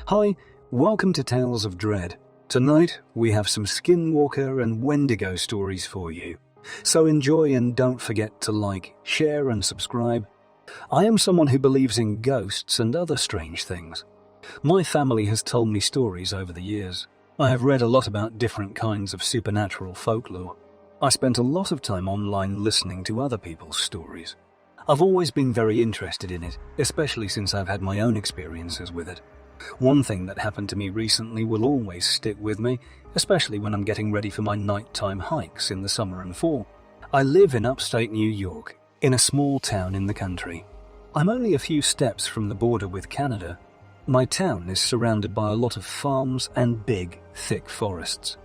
Hi, welcome to Tales of Dread. Tonight, we have some Skinwalker and Wendigo stories for you. So enjoy and don't forget to like, share and subscribe. I am someone who believes in ghosts and other strange things. My family has told me stories over the years. I have read a lot about different kinds of supernatural folklore. I spent a lot of time online listening to other people's stories. I've always been very interested in it, especially since I've had my own experiences with it. One thing that happened to me recently will always stick with me, especially when I'm getting ready for my nighttime hikes in the summer and fall. I live in upstate New York, in a small town in the country. I'm only a few steps from the border with Canada. My town is surrounded by a lot of farms and big, thick forests.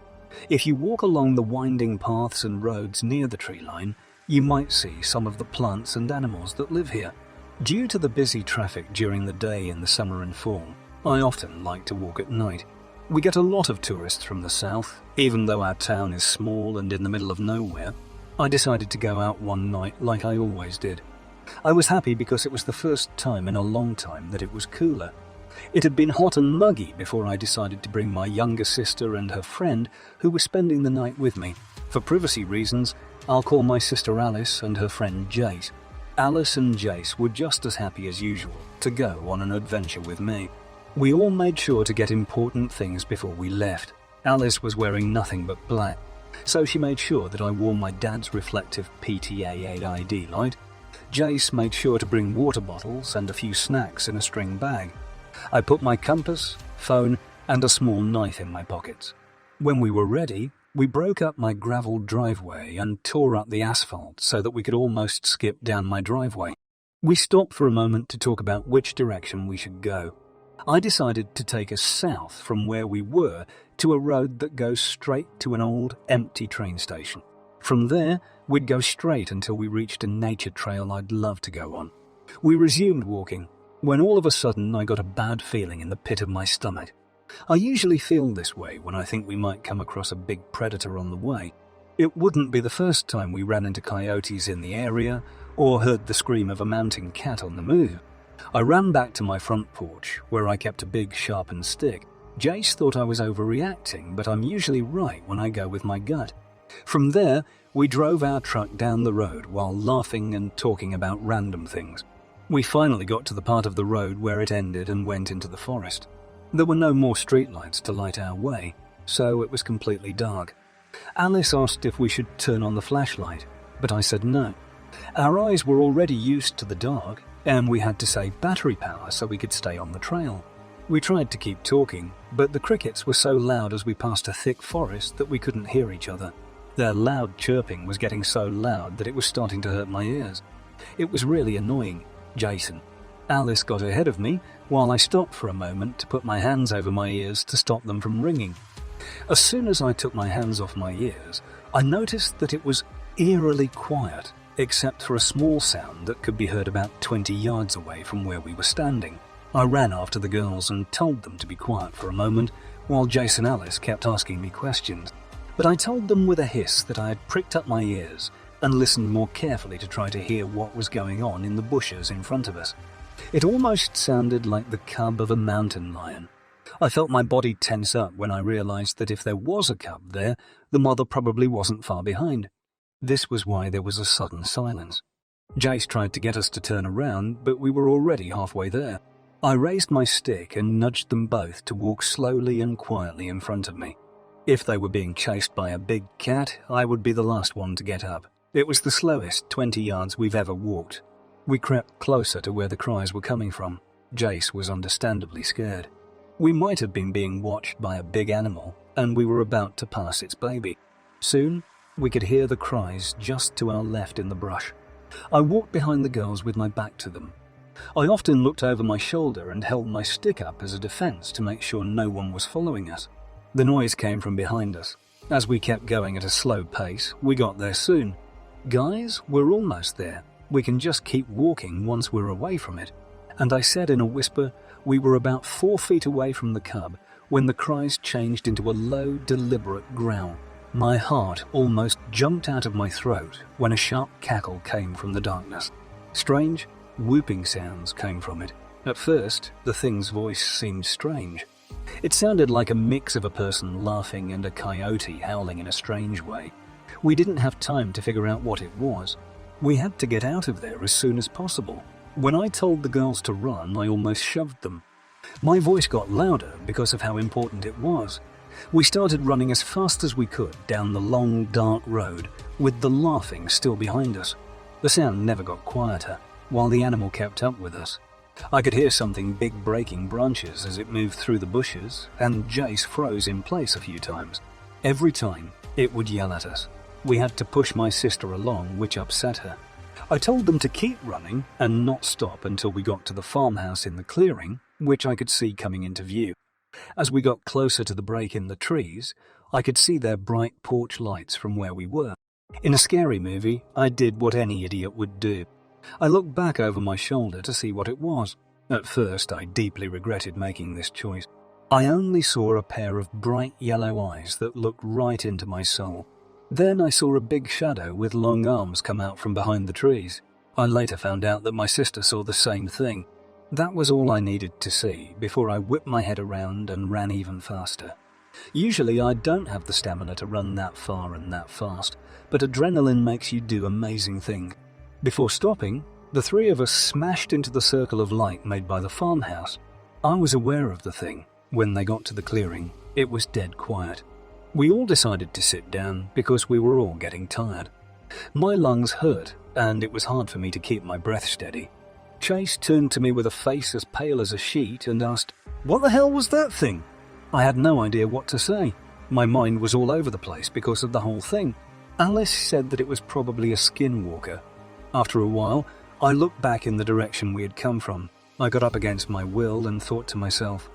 If you walk along the winding paths and roads near the tree line, you might see some of the plants and animals that live here. Due to the busy traffic during the day in the summer and fall, I often like to walk at night. We get a lot of tourists from the south, even though our town is small and in the middle of nowhere. I decided to go out one night like I always did. I was happy because it was the first time in a long time that it was cooler. It had been hot and muggy before I decided to bring my younger sister and her friend who was spending the night with me. For privacy reasons, I'll call my sister Alice and her friend Jace. Alice and Jace were just as happy as usual to go on an adventure with me. We all made sure to get important things before we left. Alice was wearing nothing but black, so she made sure that I wore my dad's reflective PTA 8 ID light. Jace made sure to bring water bottles and a few snacks in a string bag. I put my compass, phone, and a small knife in my pockets. When we were ready, we broke up my gravel driveway and tore up the asphalt so that we could almost skip down my driveway. We stopped for a moment to talk about which direction we should go. I decided to take us south from where we were to a road that goes straight to an old, empty train station. From there, we'd go straight until we reached a nature trail I'd love to go on. We resumed walking, when all of a sudden I got a bad feeling in the pit of my stomach. I usually feel this way when I think we might come across a big predator on the way. It wouldn't be the first time we ran into coyotes in the area or heard the scream of a mountain cat on the move. I ran back to my front porch, where I kept a big sharpened stick. Jace thought I was overreacting, but I'm usually right when I go with my gut. From there, we drove our truck down the road while laughing and talking about random things. We finally got to the part of the road where it ended and went into the forest. There were no more streetlights to light our way, so it was completely dark. Alice asked if we should turn on the flashlight, but I said no. Our eyes were already used to the dark, and we had to save battery power so we could stay on the trail. We tried to keep talking, but the crickets were so loud as we passed a thick forest that we couldn't hear each other. Their loud chirping was getting so loud that it was starting to hurt my ears. It was really annoying. Jason. Alice got ahead of me while I stopped for a moment to put my hands over my ears to stop them from ringing. As soon as I took my hands off my ears, I noticed that it was eerily quiet, except for a small sound that could be heard about 20 yards away from where we were standing. I ran after the girls and told them to be quiet for a moment, while Jace and Alice kept asking me questions. But I told them with a hiss that I had pricked up my ears and listened more carefully to try to hear what was going on in the bushes in front of us. It almost sounded like the cub of a mountain lion. I felt my body tense up when I realized that if there was a cub there, the mother probably wasn't far behind. This was why there was a sudden silence. Jace tried to get us to turn around, but we were already halfway there. I raised my stick and nudged them both to walk slowly and quietly in front of me. If they were being chased by a big cat, I would be the last one to get up. It was the slowest 20 yards we've ever walked. We crept closer to where the cries were coming from. Jace was understandably scared. We might have been being watched by a big animal, and we were about to pass its baby. Soon, we could hear the cries just to our left in the brush. I walked behind the girls with my back to them. I often looked over my shoulder and held my stick up as a defense to make sure no one was following us. The noise came from behind us. As we kept going at a slow pace, we got there soon. Guys, we're almost there. We can just keep walking once we're away from it. And I said in a whisper, we were about 4 feet away from the cub when the cries changed into a low, deliberate growl. My heart almost jumped out of my throat when a sharp cackle came from the darkness. Strange, whooping sounds came from it. At first, the thing's voice seemed strange. It sounded like a mix of a person laughing and a coyote howling in a strange way. We didn't have time to figure out what it was. We had to get out of there as soon as possible. When I told the girls to run, I almost shoved them. My voice got louder because of how important it was. We started running as fast as we could down the long, dark road, with the laughing still behind us. The sound never got quieter, while the animal kept up with us. I could hear something big breaking branches as it moved through the bushes, and Jace froze in place a few times. Every time, it would yell at us. We had to push my sister along, which upset her. I told them to keep running and not stop until we got to the farmhouse in the clearing, which I could see coming into view. As we got closer to the break in the trees, I could see their bright porch lights from where we were. In a scary movie, I did what any idiot would do. I looked back over my shoulder to see what it was. At first, I deeply regretted making this choice. I only saw a pair of bright yellow eyes that looked right into my soul. Then I saw a big shadow with long arms come out from behind the trees. I later found out that my sister saw the same thing. That was all I needed to see before I whipped my head around and ran even faster. Usually I don't have the stamina to run that far and that fast, but adrenaline makes you do amazing things. Before stopping, the three of us smashed into the circle of light made by the farmhouse. I was aware of the thing. When they got to the clearing, it was dead quiet. We all decided to sit down because we were all getting tired. My lungs hurt, and it was hard for me to keep my breath steady. Chase turned to me with a face as pale as a sheet and asked, "What the hell was that thing?" I had no idea what to say. My mind was all over the place because of the whole thing. Alice said that it was probably a skinwalker. After a while, I looked back in the direction we had come from. I got up against my will and thought to myself,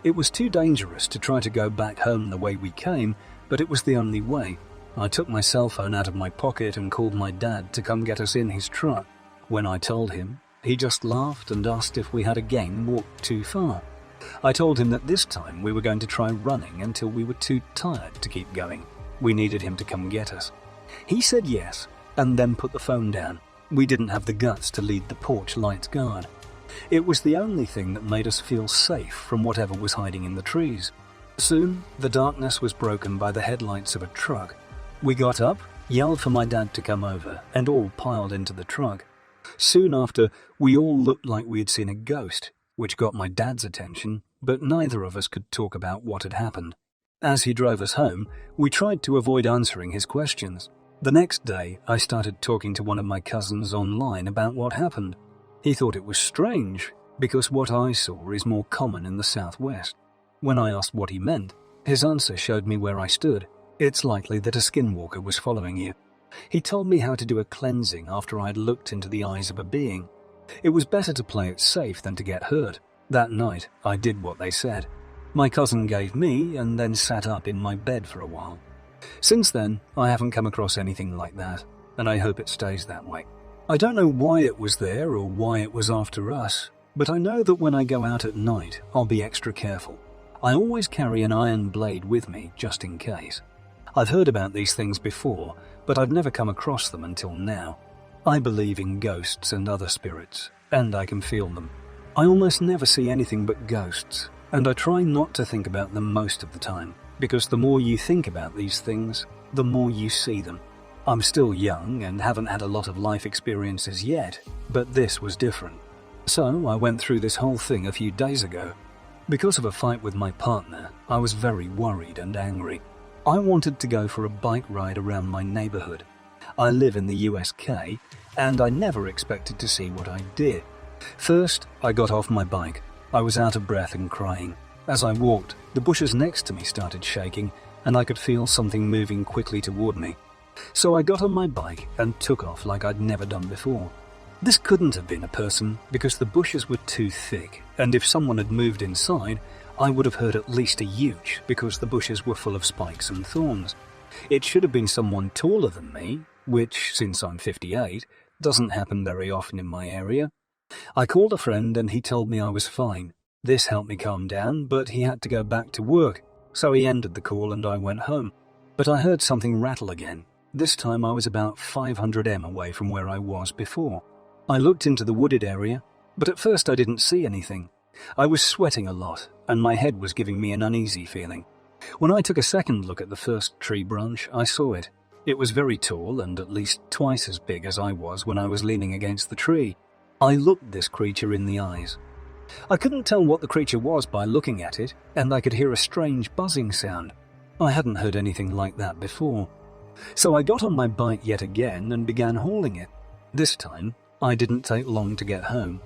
it was too dangerous to try to go back home the way we came, but it was the only way. I took my cell phone out of my pocket and called my dad to come get us in his truck. When I told him, he just laughed and asked if we had again walked too far. I told him that this time we were going to try running until we were too tired to keep going. We needed him to come get us. He said yes, and then put the phone down. We didn't have the guts to lead the porch lights guard. It was the only thing that made us feel safe from whatever was hiding in the trees. Soon, the darkness was broken by the headlights of a truck. We got up, yelled for my dad to come over, and all piled into the truck. Soon after, we all looked like we had seen a ghost, which got my dad's attention, but neither of us could talk about what had happened. As he drove us home, we tried to avoid answering his questions. The next day, I started talking to one of my cousins online about what happened. He thought it was strange, because what I saw is more common in the southwest. When I asked what he meant, his answer showed me where I stood. It's likely that a skinwalker was following you. He told me how to do a cleansing after I had looked into the eyes of a being. It was better to play it safe than to get hurt. That night, I did what they said. My cousin gave me and then sat up in my bed for a while. Since then, I haven't come across anything like that, and I hope it stays that way. I don't know why it was there or why it was after us, but I know that when I go out at night, I'll be extra careful. I always carry an iron blade with me, just in case. I've heard about these things before, but I've never come across them until now. I believe in ghosts and other spirits, and I can feel them. I almost never see anything but ghosts, and I try not to think about them most of the time, because the more you think about these things, the more you see them. I'm still young and haven't had a lot of life experiences yet, but this was different. So I went through this whole thing a few days ago. Because of a fight with my partner, I was very worried and angry. I wanted to go for a bike ride around my neighborhood. I live in the USK, and I never expected to see what I did. First, I got off my bike. I was out of breath and crying. As I walked, the bushes next to me started shaking, and I could feel something moving quickly toward me. So I got on my bike and took off like I'd never done before. This couldn't have been a person because the bushes were too thick, and if someone had moved inside, I would have heard at least a yeech because the bushes were full of spikes and thorns. It should have been someone taller than me, which, since I'm 58, doesn't happen very often in my area. I called a friend and he told me I was fine. This helped me calm down, but he had to go back to work, so he ended the call and I went home. But I heard something rattle again. This time I was about 500 m away from where I was before. I looked into the wooded area. But at first I didn't see anything. I was sweating a lot, and my head was giving me an uneasy feeling. When I took a second look at the first tree branch, I saw it. It was very tall and at least twice as big as I was when I was leaning against the tree. I looked this creature in the eyes. I couldn't tell what the creature was by looking at it, and I could hear a strange buzzing sound. I hadn't heard anything like that before. So I got on my bike yet again and began hauling it. This time, I didn't take long to get home,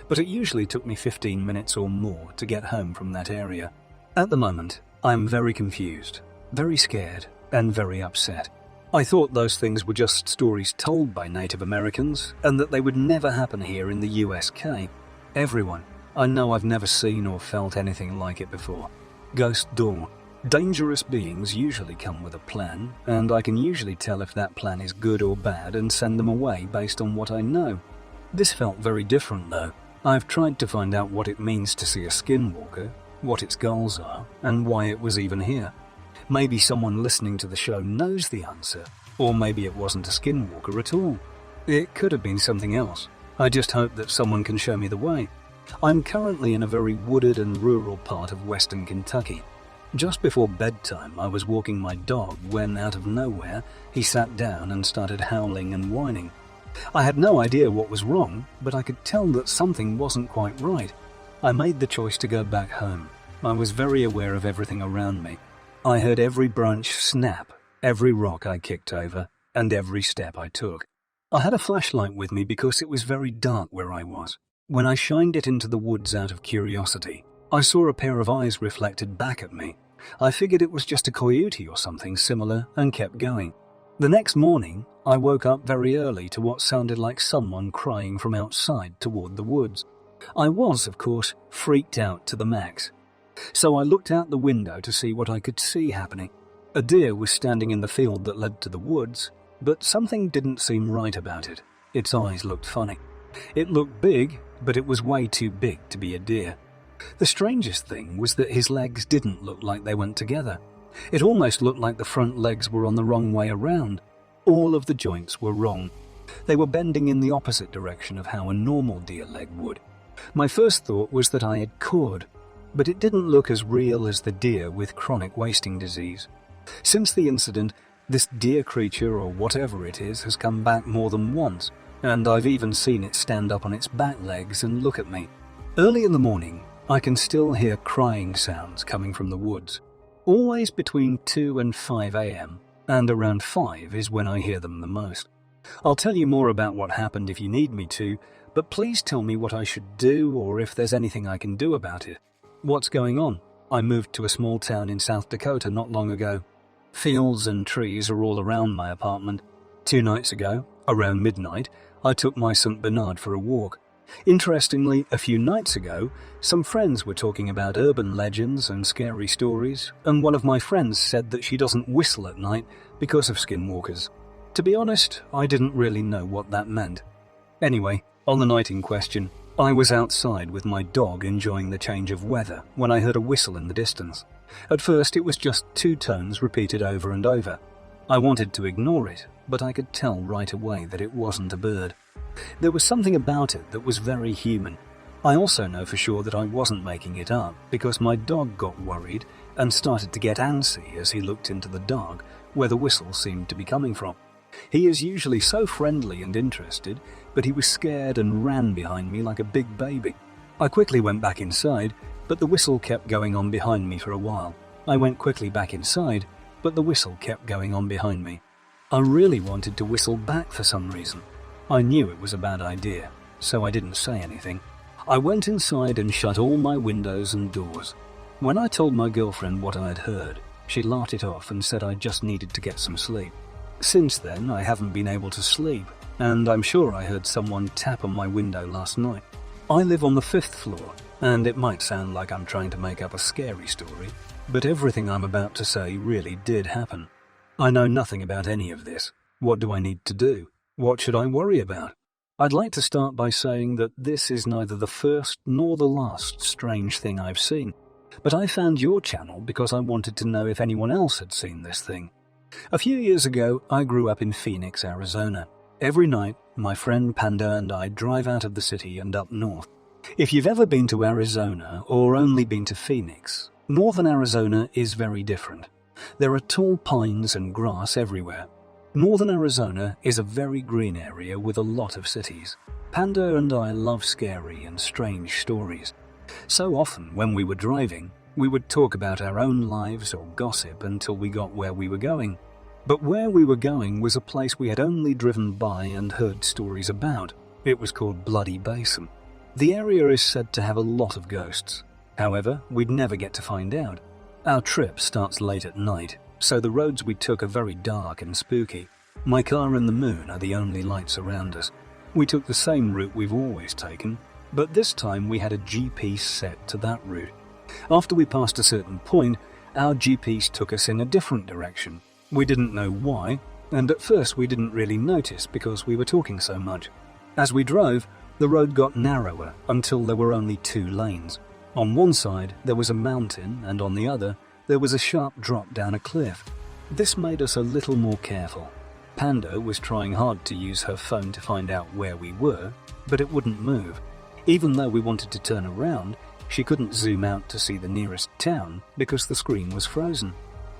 but it usually took me 15 minutes or more to get home from that area. At the moment, I'm very confused, very scared, and very upset. I thought those things were just stories told by Native Americans and that they would never happen here in the USK. Everyone, I know I've never seen or felt anything like it before. Ghost door. Dangerous beings usually come with a plan, and I can usually tell if that plan is good or bad and send them away based on what I know. This felt very different though. I've tried to find out what it means to see a skinwalker, what its goals are, and why it was even here. Maybe someone listening to the show knows the answer, or maybe it wasn't a skinwalker at all. It could have been something else. I just hope that someone can show me the way. I'm currently in a very wooded and rural part of western Kentucky. Just before bedtime, I was walking my dog when, out of nowhere, he sat down and started howling and whining. I had no idea what was wrong, but I could tell that something wasn't quite right. I made the choice to go back home. I was very aware of everything around me. I heard every branch snap, every rock I kicked over, and every step I took. I had a flashlight with me because it was very dark where I was. When I shined it into the woods out of curiosity, I saw a pair of eyes reflected back at me. I figured it was just a coyote or something similar and kept going. The next morning, I woke up very early to what sounded like someone crying from outside toward the woods. I was, of course, freaked out to the max. So I looked out the window to see what I could see happening. A deer was standing in the field that led to the woods, but something didn't seem right about it. Its eyes looked funny. It looked big, but it was way too big to be a deer. The strangest thing was that his legs didn't look like they went together. It almost looked like the front legs were on the wrong way around. All of the joints were wrong. They were bending in the opposite direction of how a normal deer leg would. My first thought was that I had cord, but it didn't look as real as the deer with chronic wasting disease. Since the incident, this deer creature or whatever it is has come back more than once, and I've even seen it stand up on its back legs and look at me. Early in the morning, I can still hear crying sounds coming from the woods. Always between 2 and 5 a.m., and around 5 is when I hear them the most. I'll tell you more about what happened if you need me to, but please tell me what I should do or if there's anything I can do about it. What's going on? I moved to a small town in South Dakota not long ago. Fields and trees are all around my apartment. 2 nights ago, around midnight, I took my St. Bernard for a walk. Interestingly, a few nights ago, some friends were talking about urban legends and scary stories, and one of my friends said that she doesn't whistle at night because of skinwalkers. To be honest, I didn't really know what that meant. Anyway, on the night in question, I was outside with my dog enjoying the change of weather when I heard a whistle in the distance. At first, it was just 2 tones repeated over and over. I wanted to ignore it, but I could tell right away that it wasn't a bird. There was something about it that was very human. I also know for sure that I wasn't making it up because my dog got worried and started to get antsy as he looked into the dark where the whistle seemed to be coming from. He is usually so friendly and interested, but he was scared and ran behind me like a big baby. I quickly went back inside, but the whistle kept going on behind me for a while. I went quickly back inside, but the whistle kept going on behind me. I really wanted to whistle back for some reason. I knew it was a bad idea, so I didn't say anything. I went inside and shut all my windows and doors. When I told my girlfriend what I had heard, she laughed it off and said I just needed to get some sleep. Since then, I haven't been able to sleep, and I'm sure I heard someone tap on my window last night. I live on the 5th floor, and it might sound like I'm trying to make up a scary story, but everything I'm about to say really did happen. I know nothing about any of this. What do I need to do? What should I worry about? I'd like to start by saying that this is neither the first nor the last strange thing I've seen, but I found your channel because I wanted to know if anyone else had seen this thing. A few years ago, I grew up in Phoenix, Arizona. Every night, my friend Panda and I drive out of the city and up north. If you've ever been to Arizona or only been to Phoenix, northern Arizona is very different. There are tall pines and grass everywhere. Northern Arizona is a very green area with a lot of cities. Panda and I love scary and strange stories. So often when we were driving, we would talk about our own lives or gossip until we got where we were going. But where we were going was a place we had only driven by and heard stories about. It was called Bloody Basin. The area is said to have a lot of ghosts. However, we'd never get to find out. Our trip starts late at night, so the roads we took are very dark and spooky. My car and the moon are the only lights around us. We took the same route we've always taken, but this time we had a GPS set to that route. After we passed a certain point, our GPS took us in a different direction. We didn't know why, and at first we didn't really notice because we were talking so much. As we drove, the road got narrower until there were only 2 lanes. On one side there was a mountain, and on the other there was a sharp drop down a cliff. This made us a little more careful. Panda was trying hard to use her phone to find out where we were, but it wouldn't move. Even though we wanted to turn around, she couldn't zoom out to see the nearest town because the screen was frozen.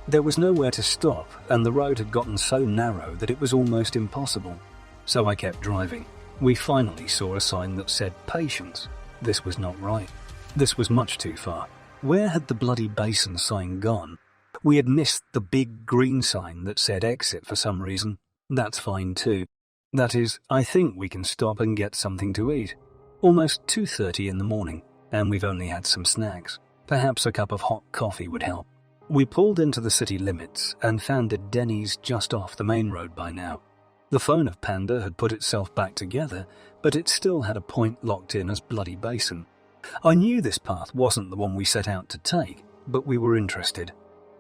There was nowhere to stop, and the road had gotten so narrow that it was almost impossible. So I kept driving. We finally saw a sign that said patience. This was not right. This was much too far. Where had the Bloody Basin sign gone? We had missed the big green sign that said exit for some reason. That's fine too. That is, I think we can stop and get something to eat. Almost 2:30 in the morning, and we've only had some snacks. Perhaps a cup of hot coffee would help. We pulled into the city limits and found a Denny's just off the main road by now. The phone of Panda had put itself back together, but it still had a point locked in as Bloody Basin. I knew this path wasn't the one we set out to take, but we were interested.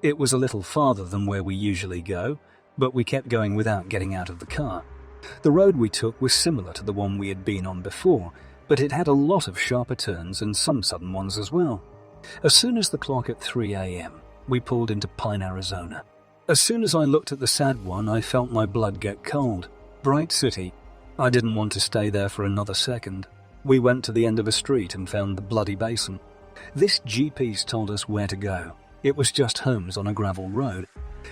It was a little farther than where we usually go, but we kept going without getting out of the car. The road we took was similar to the one we had been on before, but it had a lot of sharper turns and some sudden ones as well. As soon as the clock at 3 a.m., we pulled into Pine, Arizona. As soon as I looked at the sad one, I felt my blood get cold. Bright city. I didn't want to stay there for another second. We went to the end of a street and found the Bloody Basin. This GPS told us where to go. It was just homes on a gravel road.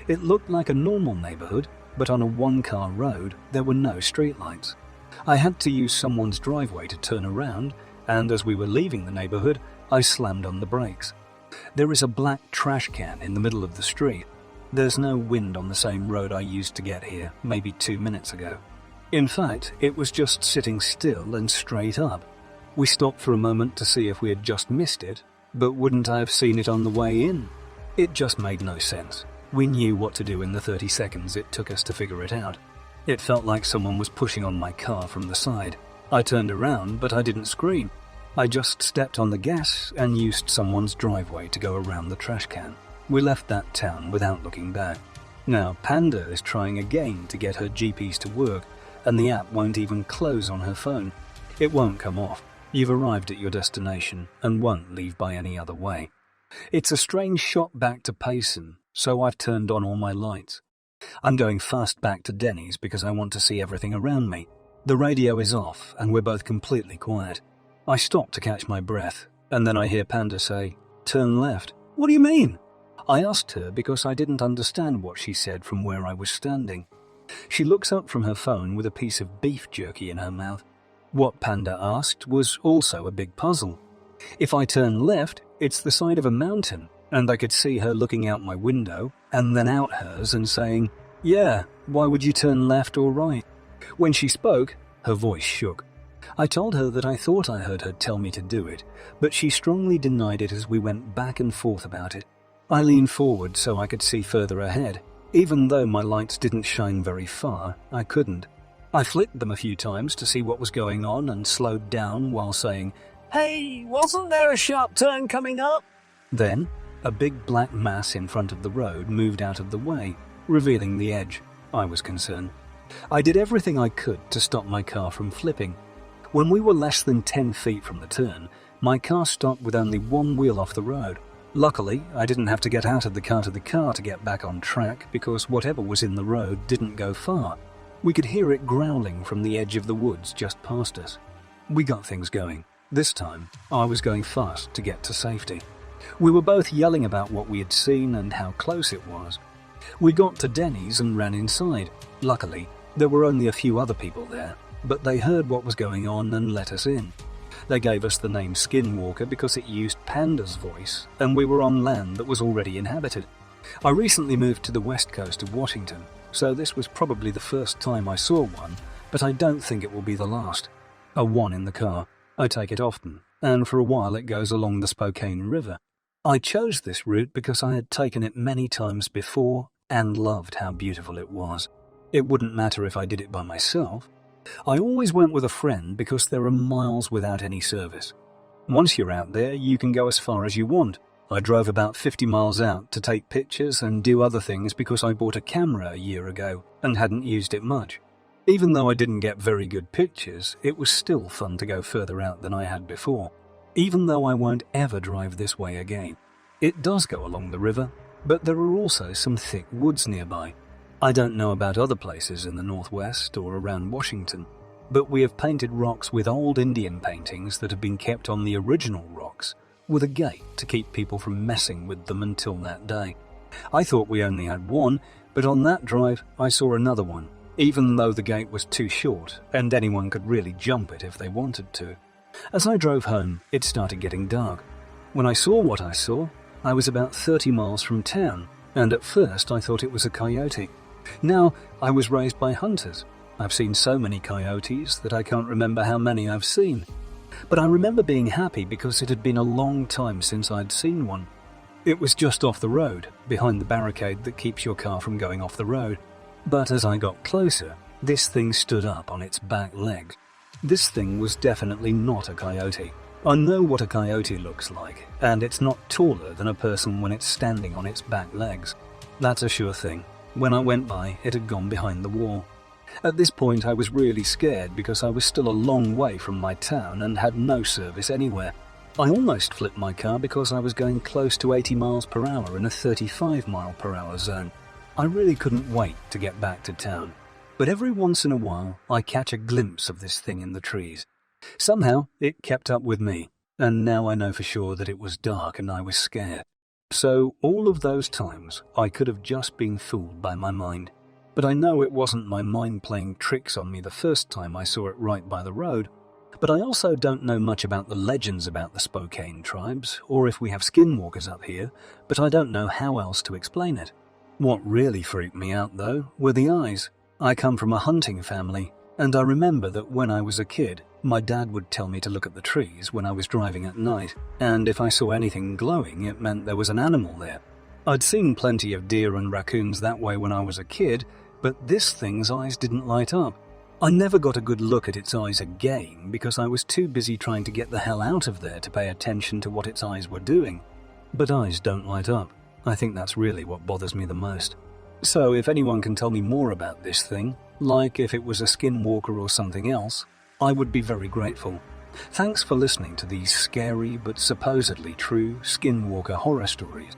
It looked like a normal neighborhood, but on a one-car road, there were no streetlights. I had to use someone's driveway to turn around, and as we were leaving the neighborhood, I slammed on the brakes. There is a black trash can in the middle of the street. There's no wind on the same road I used to get here, maybe 2 minutes ago. In fact, it was just sitting still and straight up. We stopped for a moment to see if we had just missed it, but wouldn't I have seen it on the way in? It just made no sense. We knew what to do in the 30 seconds it took us to figure it out. It felt like someone was pushing on my car from the side. I turned around, but I didn't scream. I just stepped on the gas and used someone's driveway to go around the trash can. We left that town without looking back. Now, Panda is trying again to get her GPS to work, and the app won't even close on her phone. It won't come off. You've arrived at your destination and won't leave by any other way. It's a strange shot back to Payson, so I've turned on all my lights. I'm going fast back to Denny's because I want to see everything around me. The radio is off and we're both completely quiet. I stop to catch my breath, and then I hear Panda say, "Turn left." "What do you mean?" I asked her because I didn't understand what she said from where I was standing. She looks up from her phone with a piece of beef jerky in her mouth. What Panda asked was also a big puzzle. If I turn left, it's the side of a mountain, and I could see her looking out my window and then out hers and saying, "Yeah, why would you turn left or right?" When she spoke, her voice shook. I told her that I thought I heard her tell me to do it, but she strongly denied it as we went back and forth about it. I leaned forward so I could see further ahead. Even though my lights didn't shine very far, I couldn't. I flicked them a few times to see what was going on and slowed down while saying, "Hey, wasn't there a sharp turn coming up?" Then, a big black mass in front of the road moved out of the way, revealing the edge. I was concerned. I did everything I could to stop my car from flipping. When we were less than 10 feet from the turn, my car stopped with only one wheel off the road. Luckily, I didn't have to get out of the car to get back on track because whatever was in the road didn't go far. We could hear it growling from the edge of the woods just past us. We got things going. This time, I was going fast to get to safety. We were both yelling about what we had seen and how close it was. We got to Denny's and ran inside. Luckily, there were only a few other people there, but they heard what was going on and let us in. They gave us the name Skinwalker because it used Panda's voice, and we were on land that was already inhabited. I recently moved to the west coast of Washington, so this was probably the first time I saw one, but I don't think it will be the last. A one in the car. I take it often, and for a while it goes along the Spokane River. I chose this route because I had taken it many times before and loved how beautiful it was. It wouldn't matter if I did it by myself. I always went with a friend because there are miles without any service. Once you're out there, you can go as far as you want. I drove about 50 miles out to take pictures and do other things because I bought a camera a year ago and hadn't used it much. Even though I didn't get very good pictures, it was still fun to go further out than I had before, even though I won't ever drive this way again. It does go along the river, but there are also some thick woods nearby. I don't know about other places in the northwest or around Washington, but we have painted rocks with old Indian paintings that have been kept on the original rocks, with a gate to keep people from messing with them until that day. I thought we only had one, but on that drive I saw another one, even though the gate was too short and anyone could really jump it if they wanted to. As I drove home, it started getting dark. When I saw what I saw, I was about 30 miles from town, and at first I thought it was a coyote. Now, I was raised by hunters. I've seen so many coyotes that I can't remember how many I've seen. But I remember being happy because it had been a long time since I'd seen one. It was just off the road, behind the barricade that keeps your car from going off the road. But as I got closer, this thing stood up on its back legs. This thing was definitely not a coyote. I know what a coyote looks like, and it's not taller than a person when it's standing on its back legs. That's a sure thing. When I went by, it had gone behind the wall. At this point, I was really scared because I was still a long way from my town and had no service anywhere. I almost flipped my car because I was going close to 80 miles per hour in a 35 mile per hour zone. I really couldn't wait to get back to town. But every once in a while, I catch a glimpse of this thing in the trees. Somehow, it kept up with me, and now I know for sure that it was dark and I was scared. So all of those times, I could have just been fooled by my mind. But I know it wasn't my mind playing tricks on me the first time I saw it right by the road. But I also don't know much about the legends about the Spokane tribes, or if we have skinwalkers up here, but I don't know how else to explain it. What really freaked me out, though, were the eyes. I come from a hunting family, and I remember that when I was a kid, my dad would tell me to look at the trees when I was driving at night, and if I saw anything glowing, it meant there was an animal there. I'd seen plenty of deer and raccoons that way when I was a kid, but this thing's eyes didn't light up. I never got a good look at its eyes again because I was too busy trying to get the hell out of there to pay attention to what its eyes were doing. But eyes don't light up. I think that's really what bothers me the most. So if anyone can tell me more about this thing, like if it was a skinwalker or something else, I would be very grateful. Thanks for listening to these scary but supposedly true skinwalker horror stories.